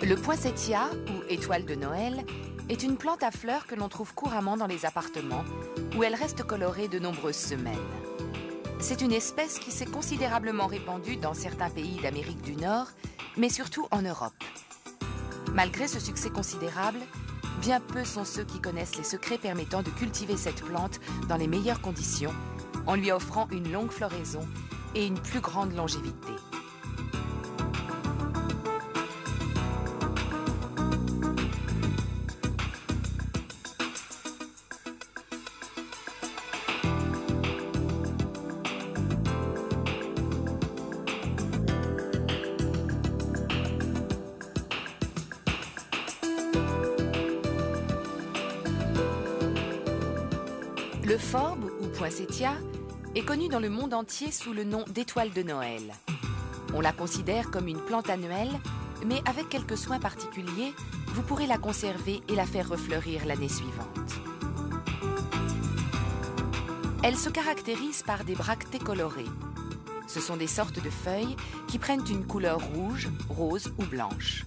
Le poinsettia, ou étoile de Noël, est une plante à fleurs que l'on trouve couramment dans les appartements, où elle reste colorée de nombreuses semaines. C'est une espèce qui s'est considérablement répandue dans certains pays d'Amérique du Nord, mais surtout en Europe. Malgré ce succès considérable, bien peu sont ceux qui connaissent les secrets permettant de cultiver cette plante dans les meilleures conditions, en lui offrant une longue floraison et une plus grande longévité. Le forbe, ou poinsettia, est connu dans le monde entier sous le nom d'étoile de Noël. On la considère comme une plante annuelle, mais avec quelques soins particuliers, vous pourrez la conserver et la faire refleurir l'année suivante. Elle se caractérise par des bractées colorées. Ce sont des sortes de feuilles qui prennent une couleur rouge, rose ou blanche.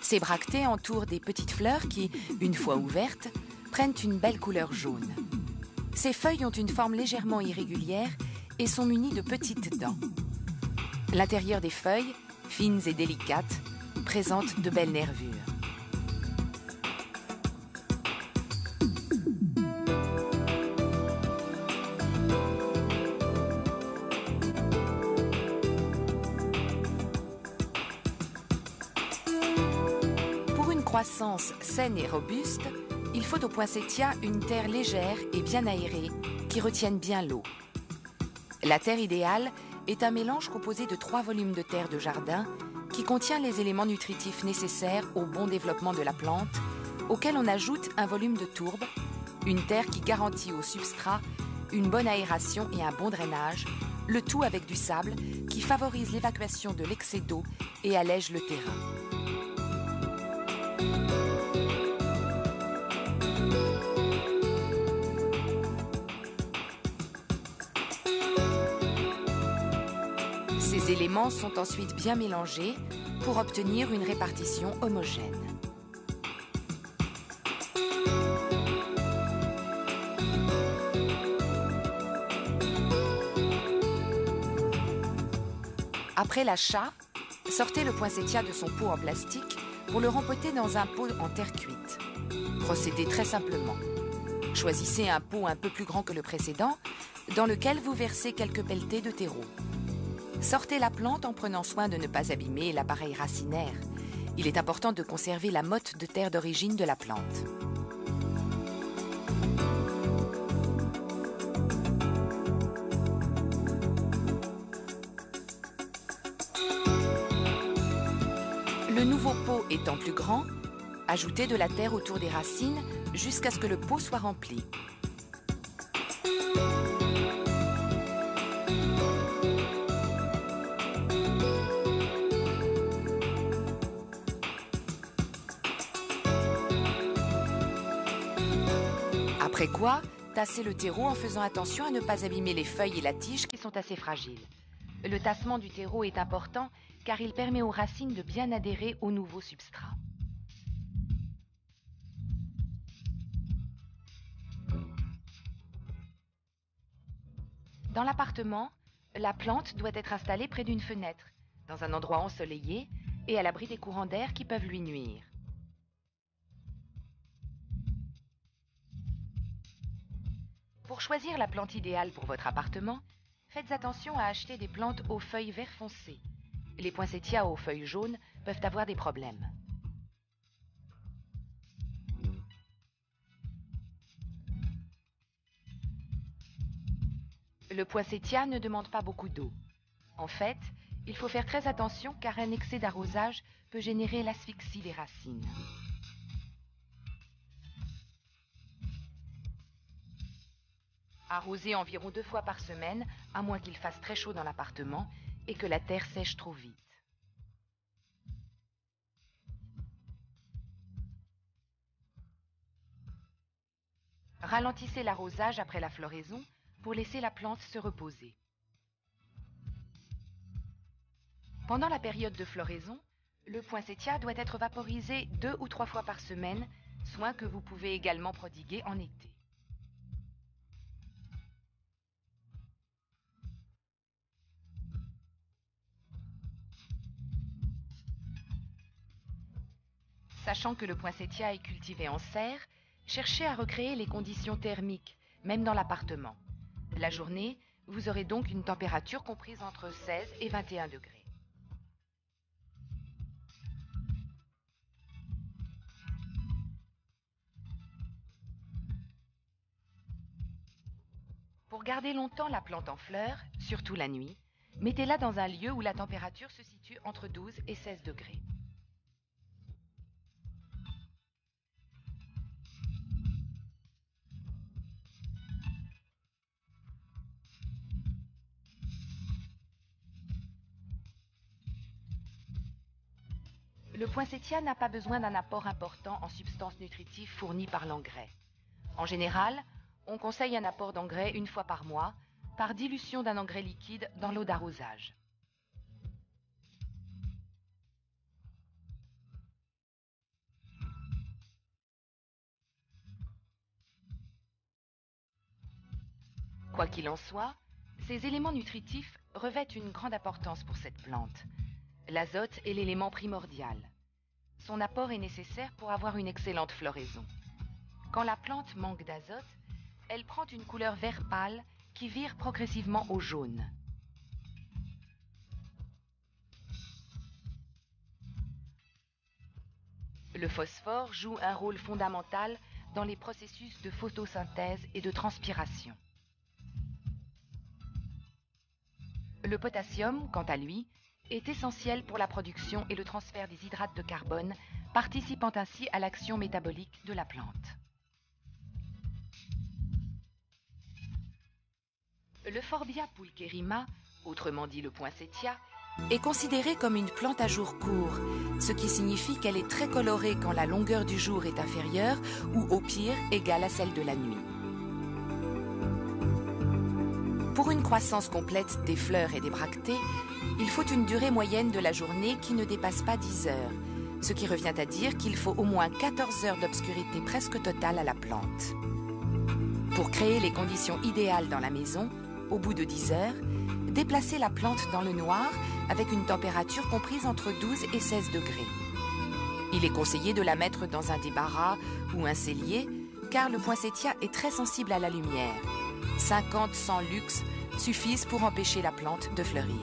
Ces bractées entourent des petites fleurs qui, une fois ouvertes, prennent une belle couleur jaune. Ces feuilles ont une forme légèrement irrégulière et sont munies de petites dents. L'intérieur des feuilles, fines et délicates, présente de belles nervures. Pour une croissance saine et robuste, il faut au poinsettia une terre légère et bien aérée qui retienne bien l'eau. La terre idéale est un mélange composé de 3 volumes de terre de jardin qui contient les éléments nutritifs nécessaires au bon développement de la plante, auquel on ajoute un volume de tourbe, une terre qui garantit au substrat une bonne aération et un bon drainage, le tout avec du sable qui favorise l'évacuation de l'excès d'eau et allège le terrain. Ces éléments sont ensuite bien mélangés pour obtenir une répartition homogène. Après l'achat, sortez le poinsettia de son pot en plastique pour le rempoter dans un pot en terre cuite. Procédez très simplement. Choisissez un pot un peu plus grand que le précédent, dans lequel vous versez quelques pelletées de terreau. Sortez la plante en prenant soin de ne pas abîmer l'appareil racinaire. Il est important de conserver la motte de terre d'origine de la plante. Le nouveau pot étant plus grand, ajoutez de la terre autour des racines jusqu'à ce que le pot soit rempli. Après quoi, tassez le terreau en faisant attention à ne pas abîmer les feuilles et la tige qui sont assez fragiles. Le tassement du terreau est important car il permet aux racines de bien adhérer au nouveau substrat. Dans l'appartement, la plante doit être installée près d'une fenêtre, dans un endroit ensoleillé et à l'abri des courants d'air qui peuvent lui nuire. Pour choisir la plante idéale pour votre appartement, faites attention à acheter des plantes aux feuilles vert foncé. Les poinsettias aux feuilles jaunes peuvent avoir des problèmes. Le poinsettia ne demande pas beaucoup d'eau. En fait, il faut faire très attention car un excès d'arrosage peut générer l'asphyxie des racines. Arrosez environ 2 fois par semaine, à moins qu'il fasse très chaud dans l'appartement et que la terre sèche trop vite. Ralentissez l'arrosage après la floraison pour laisser la plante se reposer. Pendant la période de floraison, Le poinsettia doit être vaporisé 2 ou 3 fois par semaine, soin que vous pouvez également prodiguer en été. Sachant que le poinsettia est cultivé en serre, cherchez à recréer les conditions thermiques, même dans l'appartement. La journée, vous aurez donc une température comprise entre 16 et 21 degrés. Pour garder longtemps la plante en fleurs, surtout la nuit, mettez-la dans un lieu où la température se situe entre 12 et 16 degrés. Le poinsettia n'a pas besoin d'un apport important en substances nutritives fournies par l'engrais. En général, on conseille un apport d'engrais 1 fois par mois, par dilution d'un engrais liquide dans l'eau d'arrosage. Quoi qu'il en soit, ces éléments nutritifs revêtent une grande importance pour cette plante. L'azote est l'élément primordial. Son apport est nécessaire pour avoir une excellente floraison. Quand la plante manque d'azote, elle prend une couleur vert pâle qui vire progressivement au jaune. Le phosphore joue un rôle fondamental dans les processus de photosynthèse et de transpiration. Le potassium, quant à lui, est essentiel pour la production et le transfert des hydrates de carbone, participant ainsi à l'action métabolique de la plante. Le Forbia pulcherrima, autrement dit le poinsettia, est considéré comme une plante à jour court, ce qui signifie qu'elle est très colorée quand la longueur du jour est inférieure ou au pire égale à celle de la nuit. Pour une croissance complète des fleurs et des bractées, il faut une durée moyenne de la journée qui ne dépasse pas 10 heures, ce qui revient à dire qu'il faut au moins 14 heures d'obscurité presque totale à la plante. Pour créer les conditions idéales dans la maison, au bout de 10 heures, déplacez la plante dans le noir avec une température comprise entre 12 et 16 degrés. Il est conseillé de la mettre dans un débarras ou un cellier, car le poinsettia est très sensible à la lumière. 50-100 lux suffisent pour empêcher la plante de fleurir.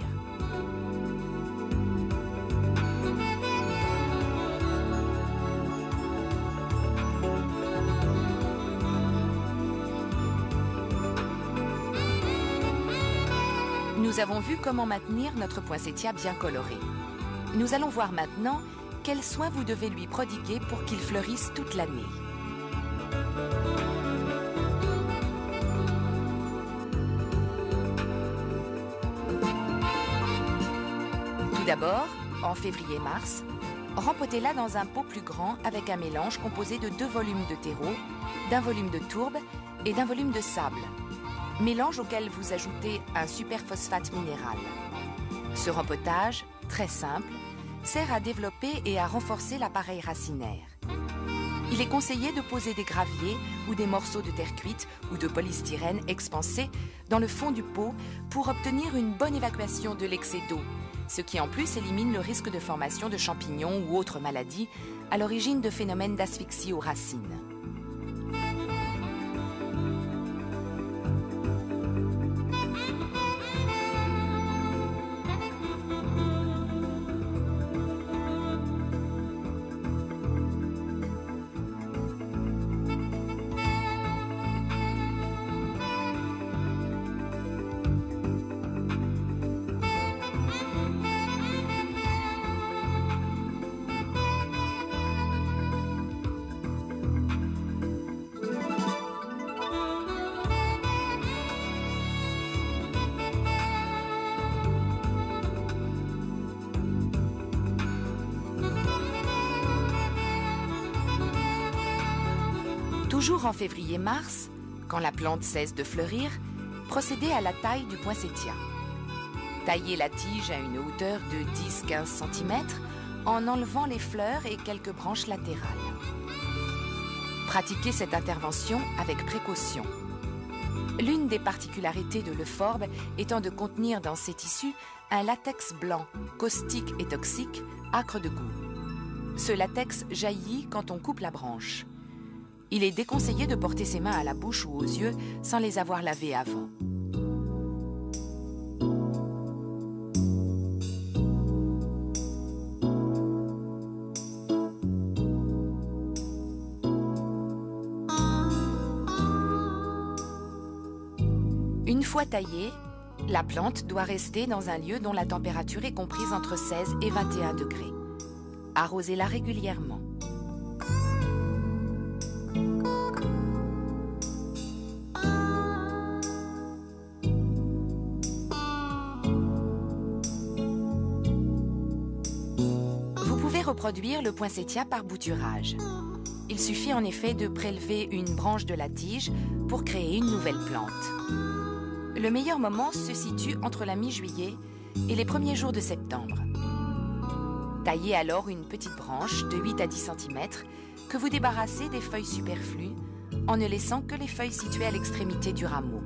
Nous avons vu comment maintenir notre poinsettia bien coloré. Nous allons voir maintenant quels soins vous devez lui prodiguer pour qu'il fleurisse toute l'année. Tout d'abord, en février-mars, rempotez-la dans un pot plus grand avec un mélange composé de 2 volumes de terreau, d'un volume de tourbe et d'un volume de sable. Mélange auquel vous ajoutez un superphosphate minéral. Ce rempotage, très simple, sert à développer et à renforcer l'appareil racinaire. Il est conseillé de poser des graviers ou des morceaux de terre cuite ou de polystyrène expansé dans le fond du pot pour obtenir une bonne évacuation de l'excès d'eau, ce qui en plus élimine le risque de formation de champignons ou autres maladies à l'origine de phénomènes d'asphyxie aux racines. Toujours en février-mars, quand la plante cesse de fleurir, procédez à la taille du poinsettia. Taillez la tige à une hauteur de 10-15 cm en enlevant les fleurs et quelques branches latérales. Pratiquez cette intervention avec précaution. L'une des particularités de l'euphorbe étant de contenir dans ses tissus un latex blanc, caustique et toxique, âcre de goût. Ce latex jaillit quand on coupe la branche. Il est déconseillé de porter ses mains à la bouche ou aux yeux sans les avoir lavées avant. Une fois taillée, la plante doit rester dans un lieu dont la température est comprise entre 16 et 21 degrés. Arrosez-la régulièrement. Vous pouvez reproduire le poinsettia par bouturage. Il suffit en effet de prélever une branche de la tige pour créer une nouvelle plante. Le meilleur moment se situe entre la mi-juillet et les premiers jours de septembre. Taillez alors une petite branche de 8 à 10 cm que vous débarrassez des feuilles superflues en ne laissant que les feuilles situées à l'extrémité du rameau.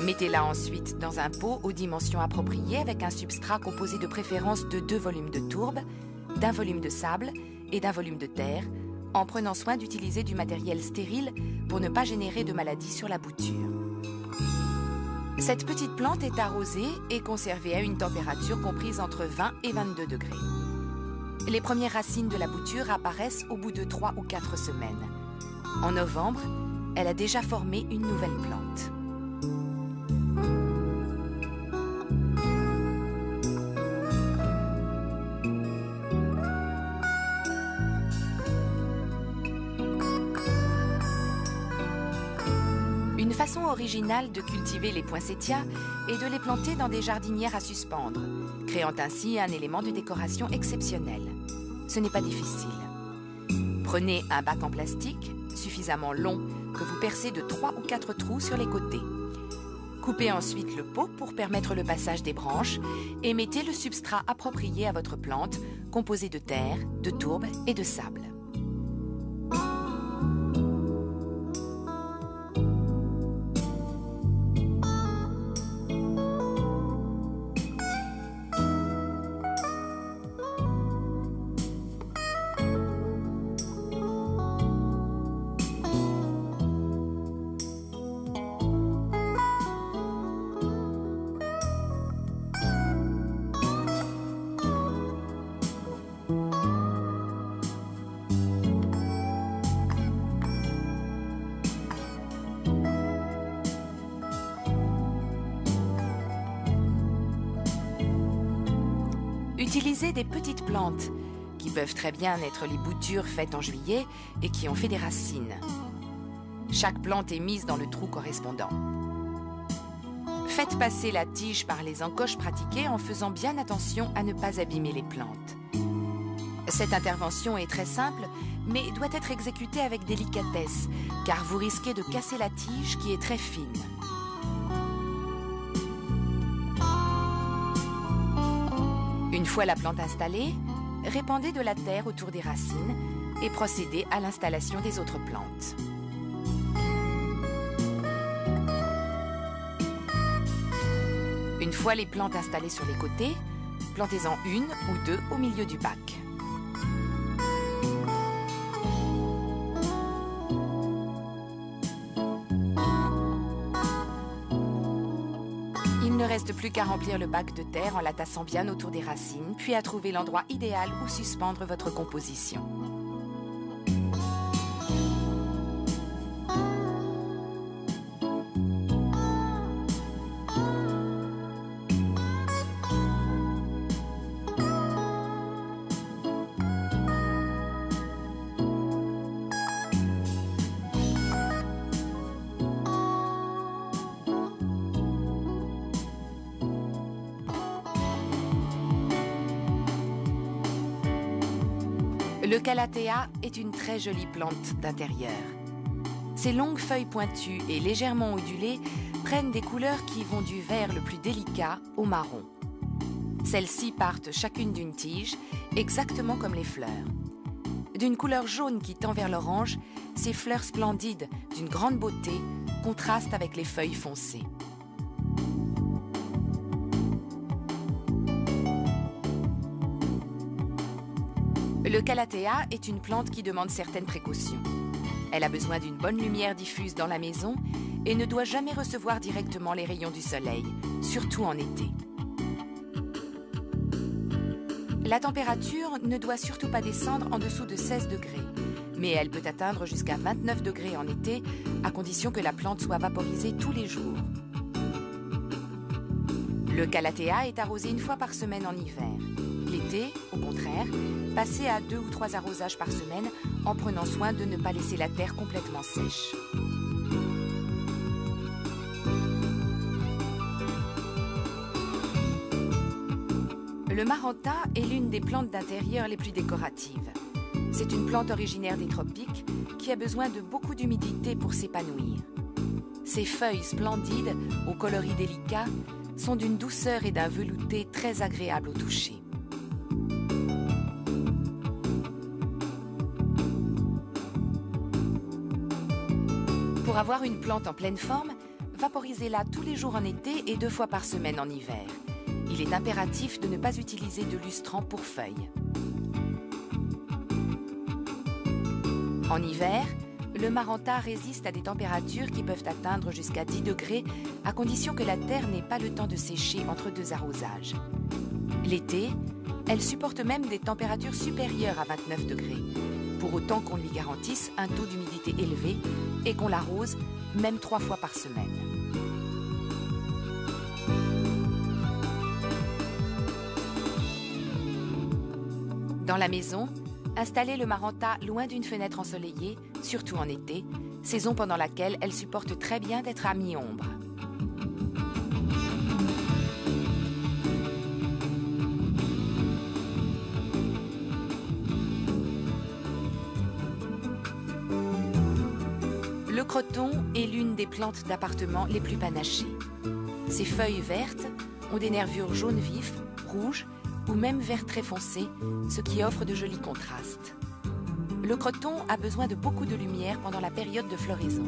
Mettez-la ensuite dans un pot aux dimensions appropriées avec un substrat composé de préférence de 2 volumes de tourbe, d'un volume de sable et d'un volume de terre, en prenant soin d'utiliser du matériel stérile pour ne pas générer de maladies sur la bouture. Cette petite plante est arrosée et conservée à une température comprise entre 20 et 22 degrés. Les premières racines de la bouture apparaissent au bout de 3 ou 4 semaines. En novembre, elle a déjà formé une nouvelle plante. Une façon originale de cultiver les poinsettias est de les planter dans des jardinières à suspendre, créant ainsi un élément de décoration exceptionnel. Ce n'est pas difficile. Prenez un bac en plastique, suffisamment long, que vous percez de 3 ou 4 trous sur les côtés. Coupez ensuite le pot pour permettre le passage des branches et mettez le substrat approprié à votre plante, composé de terre, de tourbe et de sable. Utilisez des petites plantes qui peuvent très bien être les boutures faites en juillet et qui ont fait des racines. Chaque plante est mise dans le trou correspondant. Faites passer la tige par les encoches pratiquées en faisant bien attention à ne pas abîmer les plantes. Cette intervention est très simple, mais doit être exécutée avec délicatesse, car vous risquez de casser la tige qui est très fine. Une fois la plante installée, répandez de la terre autour des racines et procédez à l'installation des autres plantes. Une fois les plantes installées sur les côtés, plantez-en une ou deux au milieu du bac. Il ne reste plus qu'à remplir le bac de terre en la tassant bien autour des racines, puis à trouver l'endroit idéal où suspendre votre composition. Le calathea est une très jolie plante d'intérieur. Ses longues feuilles pointues et légèrement ondulées prennent des couleurs qui vont du vert le plus délicat au marron. Celles-ci partent chacune d'une tige, exactement comme les fleurs. D'une couleur jaune qui tend vers l'orange, ces fleurs splendides, d'une grande beauté, contrastent avec les feuilles foncées. Le calathea est une plante qui demande certaines précautions. Elle a besoin d'une bonne lumière diffuse dans la maison et ne doit jamais recevoir directement les rayons du soleil, surtout en été. La température ne doit surtout pas descendre en dessous de 16 degrés, mais elle peut atteindre jusqu'à 29 degrés en été, à condition que la plante soit vaporisée tous les jours. Le calathea est arrosé une fois par semaine en hiver. L'été, au contraire, passez à 2 ou 3 arrosages par semaine en prenant soin de ne pas laisser la terre complètement sèche. Le maranta est l'une des plantes d'intérieur les plus décoratives. C'est une plante originaire des tropiques qui a besoin de beaucoup d'humidité pour s'épanouir. Ses feuilles splendides, aux coloris délicats, sont d'une douceur et d'un velouté très agréable au toucher. Pour avoir une plante en pleine forme, vaporisez-la tous les jours en été et 2 fois par semaine en hiver. Il est impératif de ne pas utiliser de lustrant pour feuilles. En hiver, le maranta résiste à des températures qui peuvent atteindre jusqu'à 10 degrés à condition que la terre n'ait pas le temps de sécher entre 2 arrosages. L'été, elle supporte même des températures supérieures à 29 degrés, pour autant qu'on lui garantisse un taux d'humidité élevé et qu'on l'arrose même 3 fois par semaine. Dans la maison, installez le maranta loin d'une fenêtre ensoleillée, surtout en été, saison pendant laquelle elle supporte très bien d'être à mi-ombre. Le croton est l'une des plantes d'appartement les plus panachées. Ses feuilles vertes ont des nervures jaunes vifs, rouges ou même vert très foncé, ce qui offre de jolis contrastes. Le croton a besoin de beaucoup de lumière pendant la période de floraison.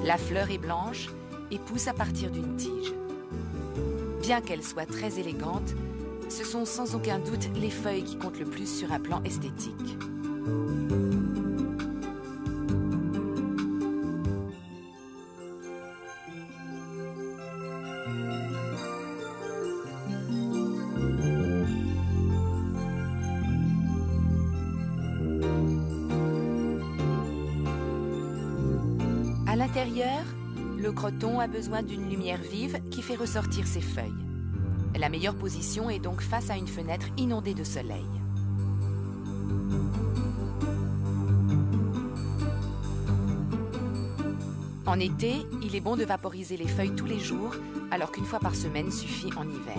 La fleur est blanche et pousse à partir d'une tige. Bien qu'elle soit très élégante, ce sont sans aucun doute les feuilles qui comptent le plus sur un plan esthétique. À l'intérieur, le croton a besoin d'une lumière vive qui fait ressortir ses feuilles. La meilleure position est donc face à une fenêtre inondée de soleil. En été, il est bon de vaporiser les feuilles tous les jours, alors qu'une fois par semaine suffit en hiver.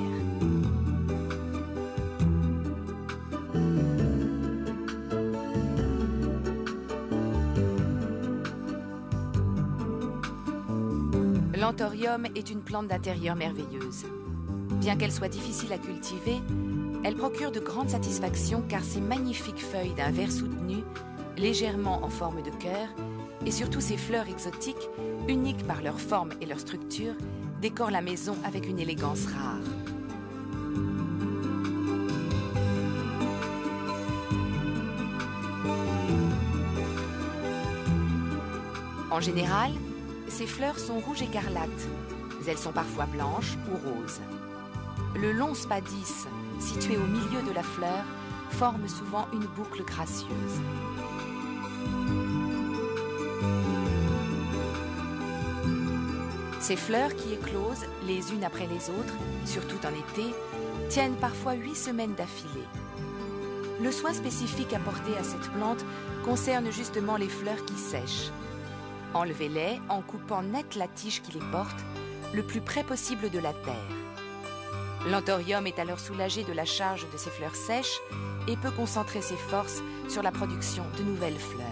L'anthorium est une plante d'intérieur merveilleuse. Bien qu'elle soit difficile à cultiver, elle procure de grandes satisfactions car ses magnifiques feuilles d'un vert soutenu, légèrement en forme de cœur, et surtout ses fleurs exotiques, uniques par leur forme et leur structure, décorent la maison avec une élégance rare. En général, ces fleurs sont rouges écarlates, mais elles sont parfois blanches ou roses. Le long spadis, situé au milieu de la fleur, forme souvent une boucle gracieuse. Ces fleurs qui éclosent les unes après les autres, surtout en été, tiennent parfois 8 semaines d'affilée. Le soin spécifique apporté à cette plante concerne justement les fleurs qui sèchent. Enlevez-les en coupant net la tige qui les porte, le plus près possible de la terre. L'anthorium est alors soulagé de la charge de ses fleurs sèches et peut concentrer ses forces sur la production de nouvelles fleurs.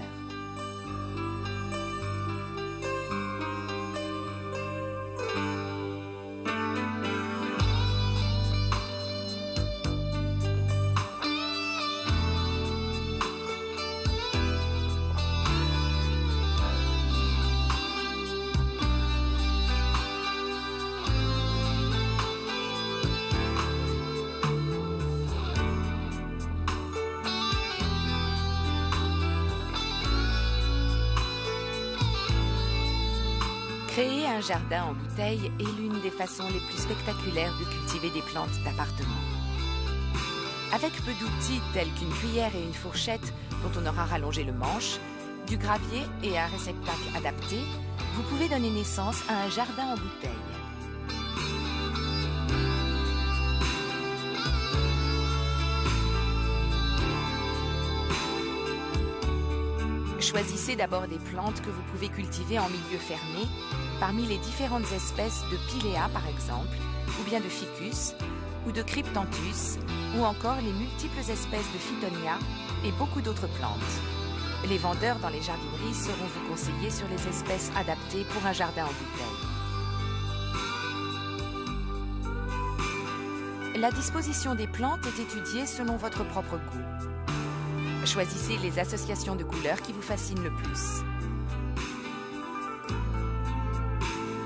Créer un jardin en bouteille est l'une des façons les plus spectaculaires de cultiver des plantes d'appartement. Avec peu d'outils tels qu'une cuillère et une fourchette dont on aura rallongé le manche, du gravier et un réceptacle adapté, vous pouvez donner naissance à un jardin en bouteille. Choisissez d'abord des plantes que vous pouvez cultiver en milieu fermé, parmi les différentes espèces de Pilea par exemple, ou bien de Ficus, ou de Cryptanthus, ou encore les multiples espèces de Phytonia et beaucoup d'autres plantes. Les vendeurs dans les jardineries sauront vous conseiller sur les espèces adaptées pour un jardin en bouteille. La disposition des plantes est étudiée selon votre propre goût. Choisissez les associations de couleurs qui vous fascinent le plus.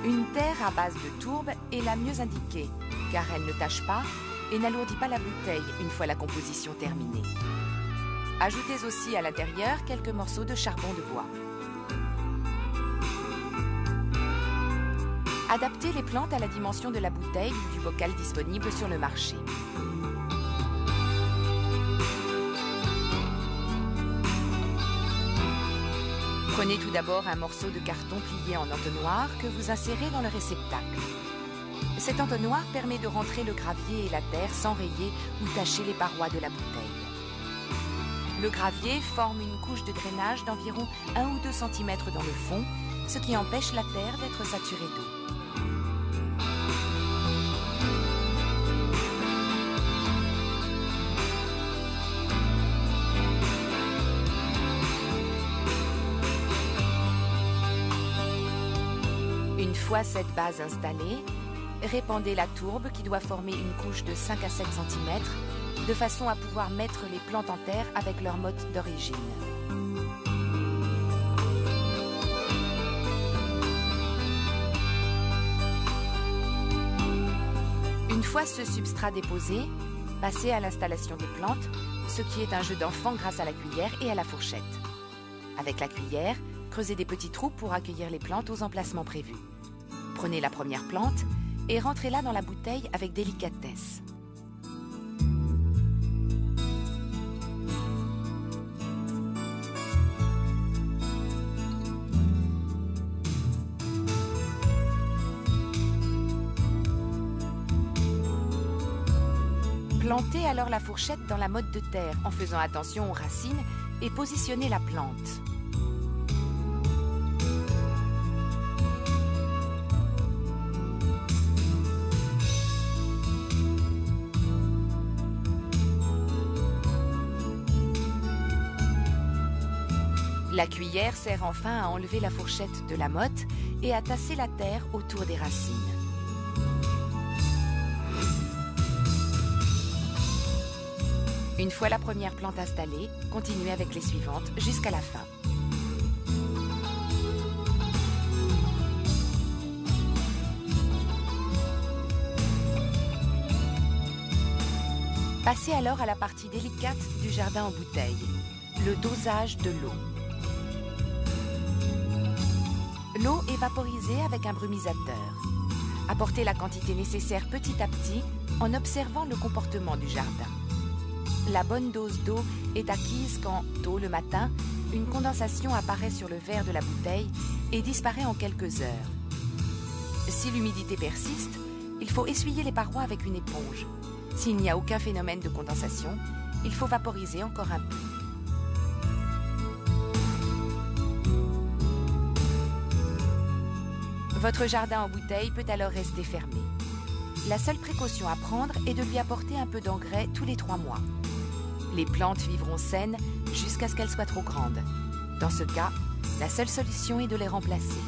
Une terre à base de tourbe est la mieux indiquée, car elle ne tache pas et n'alourdit pas la bouteille une fois la composition terminée. Ajoutez aussi à l'intérieur quelques morceaux de charbon de bois. Adaptez les plantes à la dimension de la bouteille ou du bocal disponible sur le marché. Prenez tout d'abord un morceau de carton plié en entonnoir que vous insérez dans le réceptacle. Cet entonnoir permet de rentrer le gravier et la terre sans rayer ou tacher les parois de la bouteille. Le gravier forme une couche de drainage d'environ 1 ou 2 cm dans le fond, ce qui empêche la terre d'être saturée d'eau. Une fois cette base installée, répandez la tourbe qui doit former une couche de 5 à 7 cm de façon à pouvoir mettre les plantes en terre avec leur motte d'origine. Une fois ce substrat déposé, passez à l'installation des plantes, ce qui est un jeu d'enfant grâce à la cuillère et à la fourchette. Avec la cuillère, creusez des petits trous pour accueillir les plantes aux emplacements prévus. Prenez la première plante et rentrez-la dans la bouteille avec délicatesse. Plantez alors la fourchette dans la motte de terre en faisant attention aux racines et positionnez la plante. La cuillère sert enfin à enlever la fourchette de la motte et à tasser la terre autour des racines. Une fois la première plante installée, continuez avec les suivantes jusqu'à la fin. Passez alors à la partie délicate du jardin en bouteille, le dosage de l'eau. L'eau est vaporisée avec un brumisateur. Apportez la quantité nécessaire petit à petit en observant le comportement du jardin. La bonne dose d'eau est acquise quand, tôt le matin, une condensation apparaît sur le verre de la bouteille et disparaît en quelques heures. Si l'humidité persiste, il faut essuyer les parois avec une éponge. S'il n'y a aucun phénomène de condensation, il faut vaporiser encore un peu. Votre jardin en bouteille peut alors rester fermé. La seule précaution à prendre est de lui apporter un peu d'engrais tous les 3 mois. Les plantes vivront saines jusqu'à ce qu'elles soient trop grandes. Dans ce cas, la seule solution est de les remplacer.